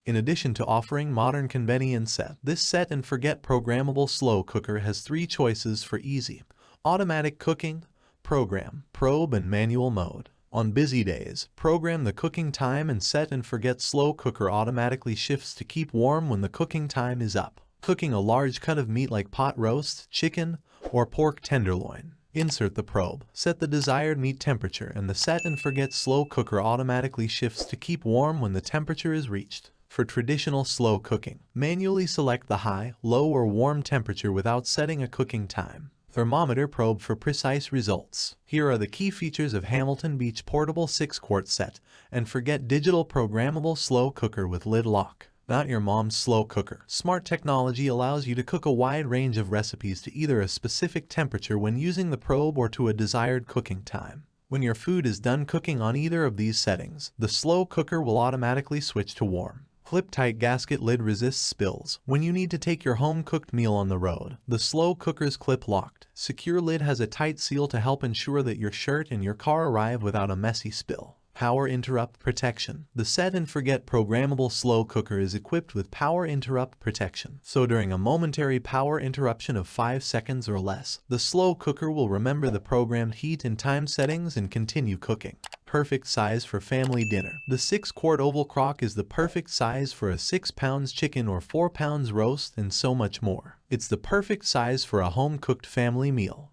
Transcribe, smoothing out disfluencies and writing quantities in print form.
In addition to offering modern convenience set, this set and forget programmable slow cooker has 3 choices for easy automatic cooking, program, probe, and manual mode. On busy days, program the cooking time and set and forget slow cooker automatically shifts to keep warm when the cooking time is up. Cooking a large cut of meat like pot roast, chicken, or pork tenderloin. Insert the probe, set the desired meat temperature, and the set and forget slow cooker automatically shifts to keep warm when the temperature is reached. For traditional slow cooking, manually select the high, low, or warm temperature without setting a cooking time. Thermometer probe for precise results. Here are the key features of Hamilton Beach Portable 6-quart set, and forget digital programmable slow cooker with lid lock. Not your mom's slow cooker. Smart technology allows you to cook a wide range of recipes to either a specific temperature when using the probe or to a desired cooking time. When your food is done cooking on either of these settings, the slow cooker will automatically switch to warm. Flip-tight gasket lid resists spills. When you need to take your home-cooked meal on the road, the slow cooker's clip-locked. Secure lid has a tight seal to help ensure that your shirt and your car arrive without a messy spill. Power interrupt protection. The set and forget programmable slow cooker is equipped with power interrupt protection. So during a momentary power interruption of 5 seconds or less, the slow cooker will remember the programmed heat and time settings and continue cooking. Perfect size for family dinner. The 6-quart oval crock is the perfect size for a 6 pounds chicken or 4 pounds roast and so much more. It's the perfect size for a home-cooked family meal.